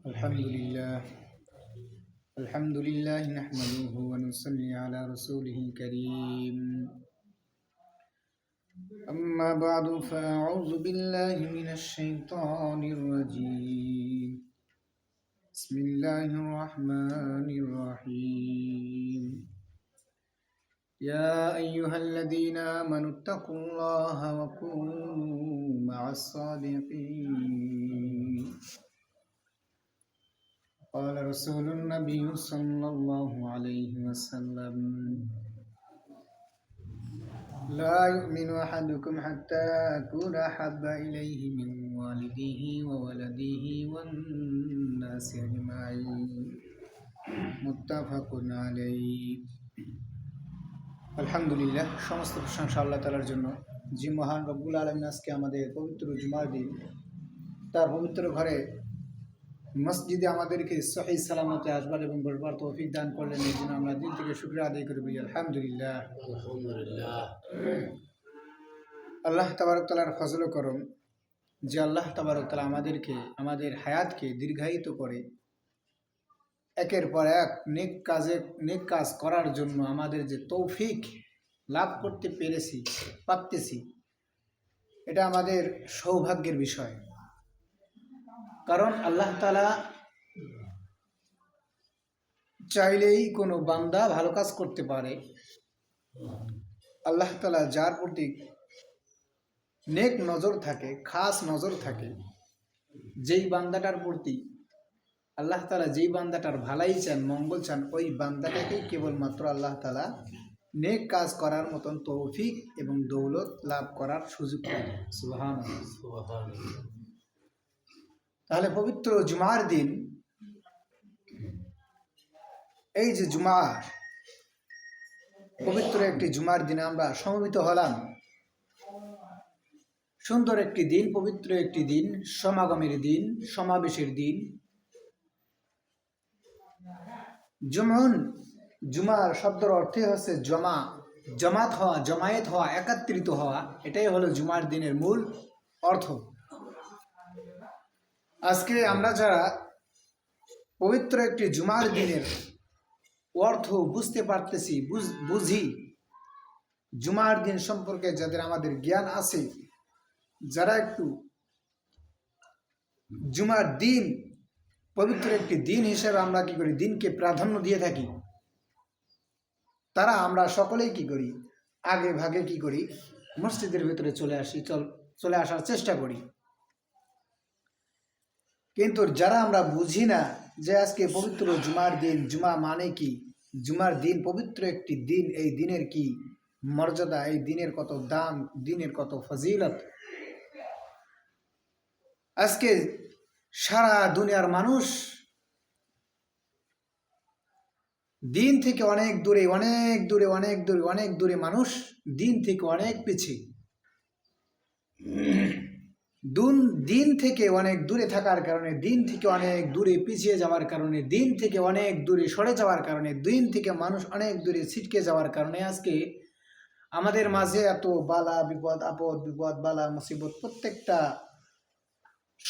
الحمد لله نحمده ونصلي على رسوله الكريم. أما بعد فأعوذ بالله من الشيطان الرجيم. بسم الله الرحمن الرحيم. يا أيها الذين آمنوا اتقوا الله وكونوا مع الصادقين. قال رسول النبي صلى الله عليه وسلم: لا يؤمن أحدكم حتى أكون أحب إليه من والده وولده والناس أجمعين. متفق عليه. আলহামদুলিল্লাহ, সমস্ত প্রশংসা আল্লাহ তাআলার জন্য, যে মহান রব্বুল আলামিন আজকে আমাদের পবিত্র জুমার দিন তার পবিত্র ঘরে মসজিদে আমাদেরকে সহি সালামতে আসবার এবং বসবার তৌফিক দান করলেন। এই জন্য আমরা দিল থেকে শুকরিয়া আদায় করি, বলি আলহামদুলিল্লাহ। আল্লাহ তাবারক তাআলার ফজল ও করম যে আল্লাহ তাবারক তাআলা আমাদেরকে, আমাদের হায়াতকে দীর্ঘায়িত করে একের পর এক নেক কাজ করার জন্য আমাদের যে তৌফিক লাভ করতে পারতেছি, এটা আমাদের সৌভাগ্যের বিষয়। কারণ আল্লাহ তাআলা চাইলেই কোনো বান্দা ভালো কাজ করতে পারে। আল্লাহ তাআলা যার প্রতি নেক নজর থাকে, খাস নজর থাকে, যেই বান্দাটার প্রতি আল্লাহ তাআলা যেই বান্দাটার ভালাই চান, মঙ্গল চান, ওই বান্দাটাকেই কেবলমাত্র আল্লাহ তাআলা নেক কাজ করার মতন তৌফিক এবং দৌলত লাভ করার সুযোগ দেন। সুবহানাল্লাহ। তাহলে পবিত্র জুমার দিন, এই যে জুমার পবিত্র একটি জুমার দিনে আমরা সমবেত হলাম। সুন্দর একটি দিন, পবিত্র একটি দিন, সমাগমের দিন, সমাবেশের দিন। জুমার শব্দের অর্থে হচ্ছে জামাত হওয়া, জমায়েত হওয়া, একত্রিত হওয়া। এটাই হলো জুমার দিনের মূল অর্থ। আজকে আমরা যারা পবিত্র একটি জুমার দিনের অর্থ বুঝতে পারতেছি, বুঝি, জুমার দিন সম্পর্কে যাদের আমাদের জ্ঞান আছে, যারা একটু জুমার দিন পবিত্র একটি দিন হিসেবে আমরা কি করি, দিনকে প্রাধান্য দিয়ে থাকি, তারা আমরা সকলেই কি করি, আগে ভাগে কি করি, মসজিদের ভিতরে চলে আসার চেষ্টা করি। কিন্তু যারা আমরা বুঝি না যে আজকে পবিত্র জুমার দিন, জুমা মানে কি, জুমার দিন পবিত্র একটি দিন, এই দিনের কি মর্যাদা, এই দিনের কত দাম, দিনের কত ফজিলত। আজকে সারা দুনিয়ার মানুষ দিন থেকে অনেক দূরে মানুষ দিন থেকে অনেক পিছিয়ে। দিন থেকে অনেক দূরে থাকার কারণে, দিন থেকে অনেক দূরে পিছিয়ে যাওয়ার কারণে, দিন থেকে অনেক দূরে সরে যাওয়ার কারণে, দিন থেকে মানুষ অনেক দূরে ছিটকে যাওয়ার কারণে আজকে আমাদের মাঝে এত বালা বিপদ, আপদ বিপদ, বালা মুসিবত প্রত্যেকটা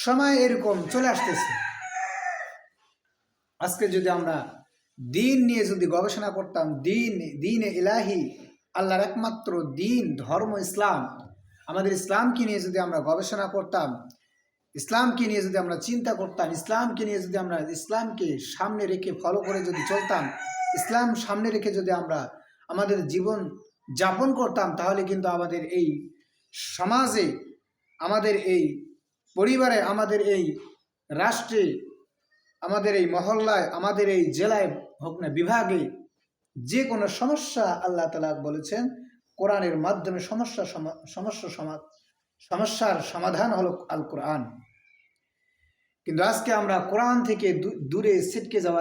সময় এরকম চলে আসতেছে। আজকে যদি আমরা দিন নিয়ে যদি গবেষণা করতাম, দিন ইলাহি, আল্লাহর একমাত্র দিন, ধর্ম ইসলাম, আমাদের ইসলামকে নিয়ে যদি আমরা গবেষণা করতাম, ইসলামকে নিয়ে যদি আমরা চিন্তা করতাম, ইসলামকে নিয়ে যদি আমরা ইসলামকে সামনে রেখে ফলো করে যদি চলতাম, ইসলাম সামনে রেখে যদি আমরা আমাদের জীবন যাপন করতাম, তাহলে কিন্তু আমাদের এই সমাজে, আমাদের এই পরিবারে, আমাদের এই রাষ্ট্রে, আমাদের এই মহল্লায়, আমাদের এই জেলায় হোক না বিভাগে, যে কোনো সমস্যা আল্লাহ তাআলা বলেছেন কোরআনের মাধ্যমে সমস্যার সমাধান হলো আল কোরআন। কিন্তু আজকে আমরা কোরআন থেকে দূরে ছিটকে যাওয়ার